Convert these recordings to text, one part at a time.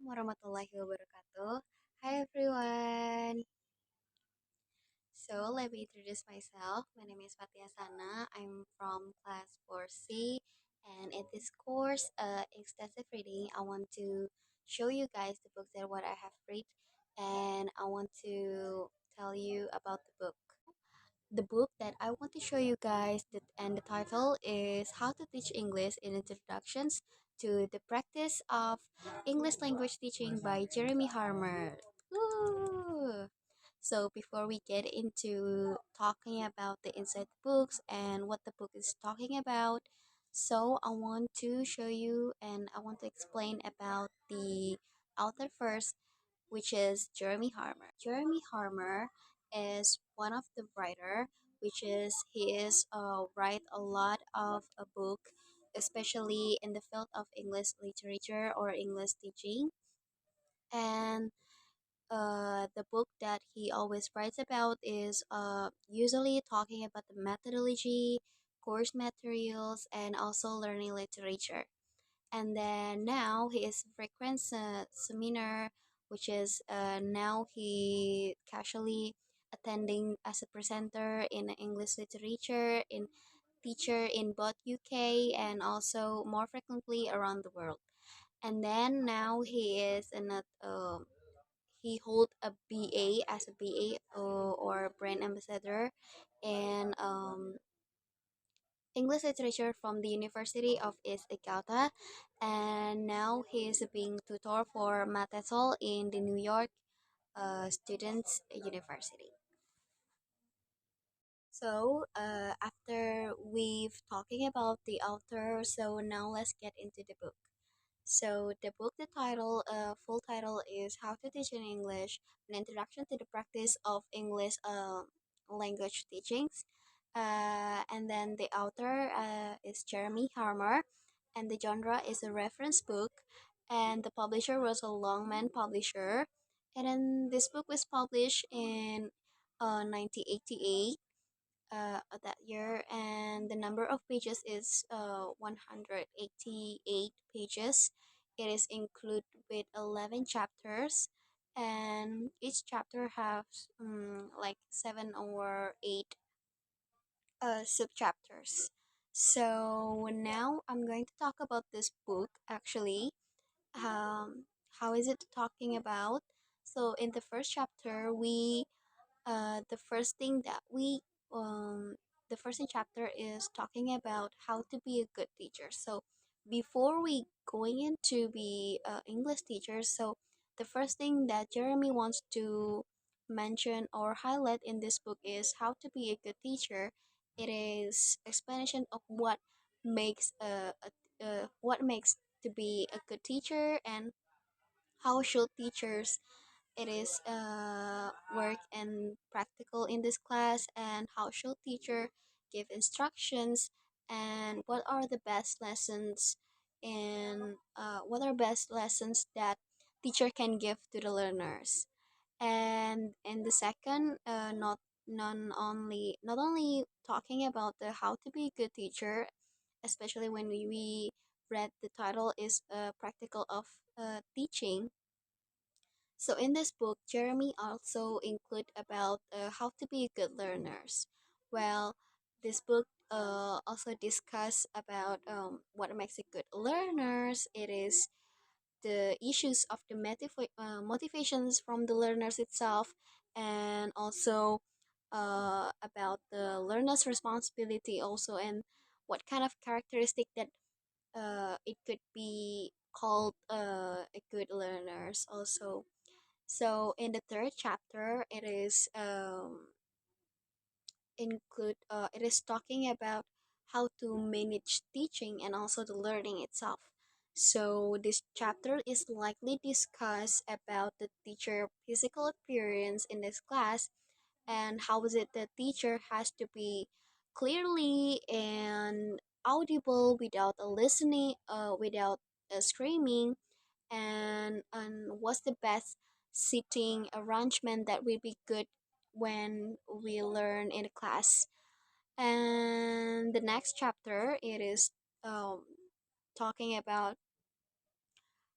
warahmatullahi wabarakatuh. Hi everyone. So let me introduce myself. My name is Fathia Hasanah. I'm from class 4C, and in this course, extensive reading, I want to show you guys the books that what I have read, and I want to tell you about the book. The book that I want to show you guys, and the title is How to Teach English in Introductions to the Practice of English Language Teaching by Jeremy Harmer. Woo! So before we get into talking about the inside books and what the book is talking about, so I want to show you and I want to explain about the author first, which is Jeremy Harmer. Jeremy Harmer is one of the writer, which is he is write a lot of a book, especially in the field of English literature or English teaching. And the book that he always writes about is usually talking about the methodology, course materials, and also learning literature. And then now he is frequent seminar, which is now he casually attending as a presenter in English literature in teacher in both UK and also more frequently around the world. And then now he is in a he hold a BA as a BA or brand ambassador and English literature from the University of East Calcutta, and now he is being tutor for Matetol in the New York Students University. So after we've talking about the author, so now let's get into the book. So the book, the title, full title is How to Teach in English: An Introduction to the Practice of English Language Teachings. And then the author is Jeremy Harmer, and the genre is a reference book, and the publisher was a Longman publisher. And then this book was published in 1988 that year, and the number of pages is 188 pages. It is included with 11 chapters, and each chapter has like 7 or 8 sub chapters. So now I'm going to talk about this book actually. How is it talking about? So in the first chapter, the first thing that we um the first chapter is talking about how to be a good teacher. So before we going into be English teachers, so the first thing that Jeremy wants to mention or highlight in this book is how to be a good teacher. It is explanation of makes what makes to be a good teacher, and how should teachers it is work and practical in this class, and how should teacher give instructions, and what are the best lessons, and what are best lessons that teacher can give to the learners. And in the second, not only talking about the how to be a good teacher, especially when we read the title is practical of teaching. So in this book, Jeremy also include about how to be good learners. Well, this book also discuss about what makes a good learners. It is the issues of the motivations from the learners itself, and also about the learner's responsibility also, and what kind of characteristic that it could be called a good learners also. So in the third chapter, it is talking about how to manage teaching and also the learning itself. So this chapter is likely discuss about the teacher physical appearance in this class, and how is it the teacher has to be clearly and audible without a listening without screaming, and what's the best seating arrangement that will be good when we learn in the class. And the next chapter it is talking about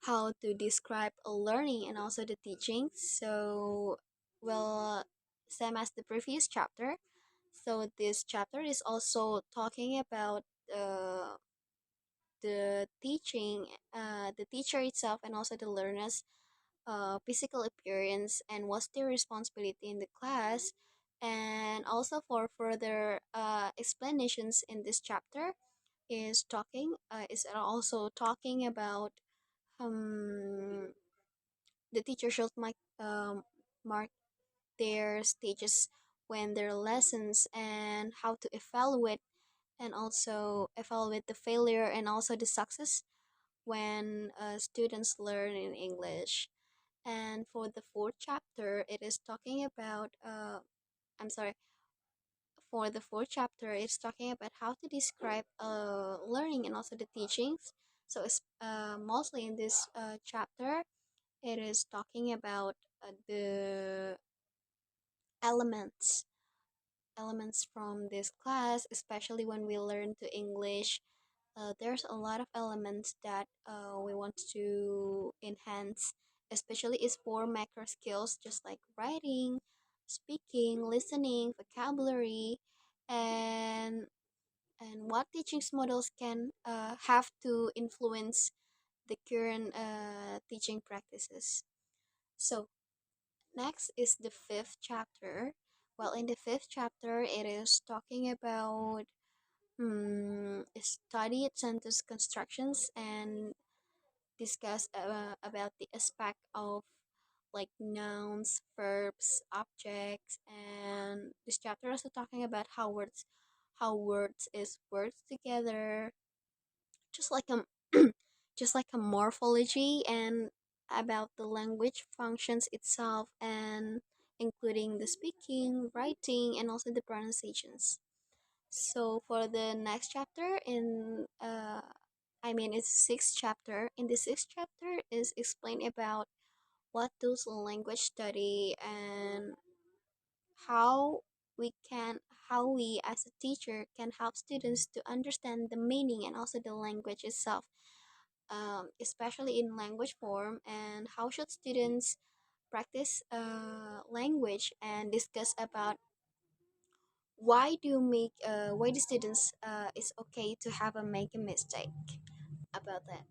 how to describe a learning and also the teaching. So, well, same as the previous chapter. So this chapter is also talking about the teaching, the teacher itself, and also the learners' physical appearance and what's their responsibility in the class. And also for further explanations in this chapter is also talking about um, the teacher should mark their stages when their lessons and how to evaluate and also evaluate the failure and also the success when students learn in English. And for the fourth chapter, it is talking about I'm sorry, for the fourth chapter, it's talking about how to describe learning and also the teachings. So it's mostly in this chapter, it is talking about the elements elements from this class, especially when we learn to English. There's a lot of elements that we want to enhance, especially is for macro skills, just like writing, speaking, listening, vocabulary, and what teaching models can have to influence the current teaching practices. So next is the fifth chapter. Well, in the fifth chapter, it is talking about study sentence constructions and discuss about the aspect of like nouns, verbs, objects, and this chapter also talking about how words is words together, just like a just like a morphology and about the language functions itself and including the speaking, writing, and also the pronunciations. So for the next chapter it's sixth chapter. In the sixth chapter is explained about what does language study and how we can how we as a teacher can help students to understand the meaning and also the language itself, especially in language form, and how should students practice language and discuss about why the students it's okay to have a make a mistake about that.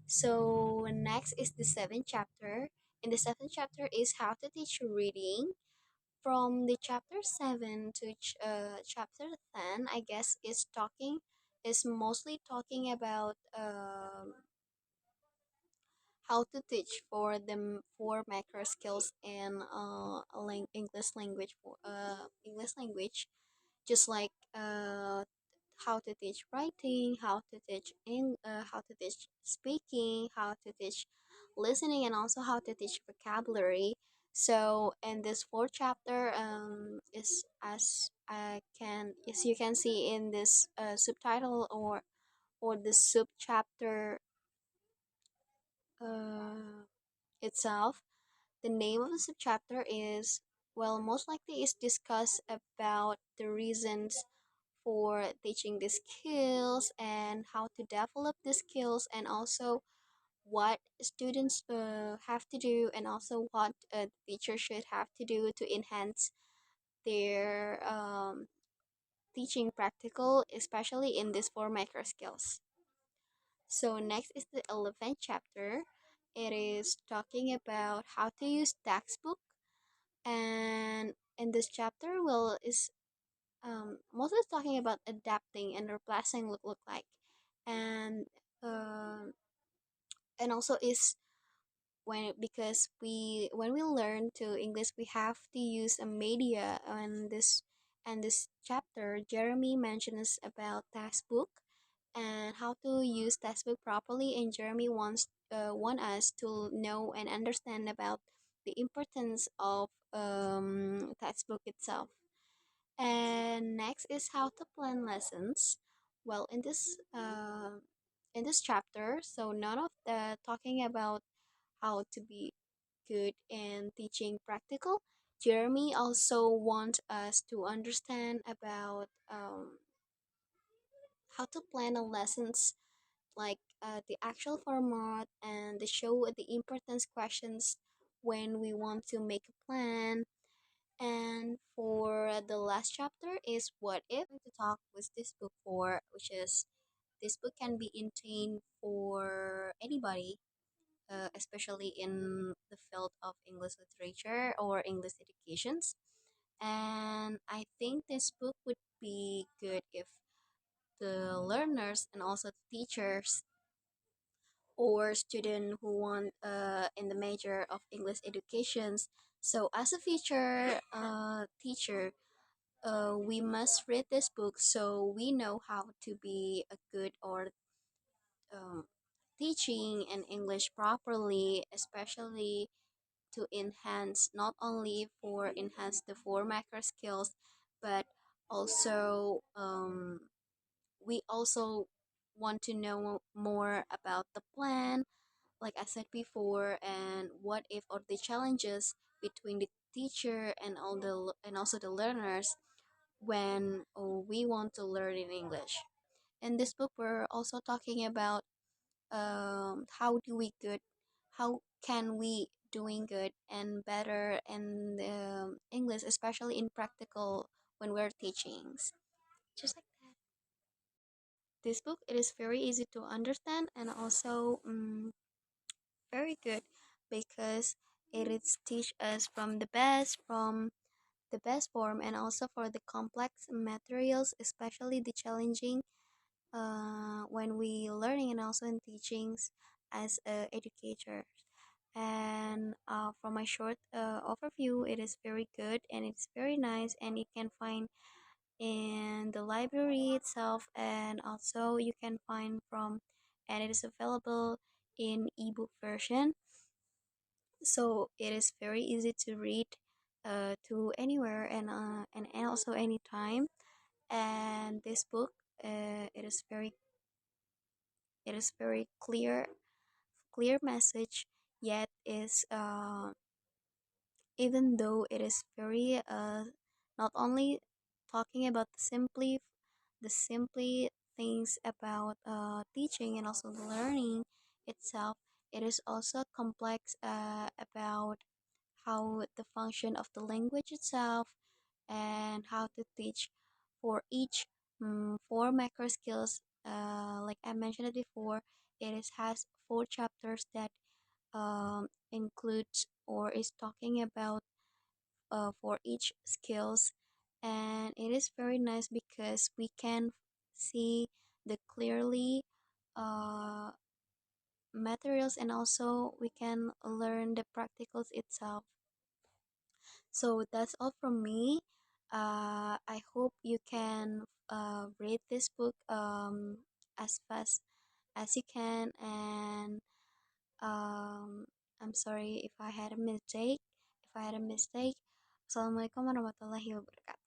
So next is the seventh chapter. In the seventh chapter is how to teach reading. From the chapter 7 to chapter 10, I guess is mostly talking about how to teach for them for macro skills and English language for English language, just like how to teach writing, how to teach speaking, how to teach listening, and also how to teach vocabulary. So, in this fourth chapter, is as you can see in this subtitle or the sub chapter uh, itself. The name of the subchapter is, well, most likely is discuss about the reasons for teaching the skills and how to develop the skills, and also what students have to do, and also what a teacher should have to do to enhance their teaching practical, especially in these four micro skills. So next is the 11th chapter. It is talking about how to use textbook, and in this chapter is mostly talking about adapting and replacing look like, and um also is because when we learn to English we have to use a media, and this chapter Jeremy mentions about textbook and how to use textbook properly, and Jeremy want us to know and understand about the importance of textbook itself. And next is how to plan lessons. Well, in this chapter, so none of the talking about how to be good in teaching practical. Jeremy also wants us to understand about how to plan a lessons like the actual format and the show the importance questions when we want to make a plan. And for the last chapter is what if to talk with this book for, which is this book can be intained for anybody, especially in the field of English literature or English educations. And I think this book would be good if the learners and also the teachers or student who want in the major of English educations. So as a future teacher, we must read this book so we know how to be a good or um, teaching in English properly, especially to enhance not only for enhance the four macro skills, but also we also want to know more about the plan, like I said before, and what if or the challenges between the teacher and all the and also the learners when we want to learn in English. In this book, we're also talking about how do we good, how can we doing good and better in English, especially in practical when we're teaching. Just like that. This book it is very easy to understand and also very good because it is teach us from the best form and also for the complex materials, especially the challenging when we learning and also in teachings as a educator. And from my short overview, it is very good and it's very nice, and you can find in the library itself, and also you can find from, and it is available in ebook version, so it is very easy to read to anywhere and also anytime. And this book it is very clear message, yet is even though it is very not only talking about the simply things about teaching and also the learning itself, it is also complex about how the function of the language itself and how to teach for each four macro skills. Like I mentioned it before, it is has four chapters that includes or is talking about for each skills, and it is very nice because we can see the clearly uh, materials, and also we can learn the practicals itself. So that's all from me. I hope you can read this book as fast as you can, and I'm sorry if I had a mistake. Assalamualaikum warahmatullahi wabarakatuh.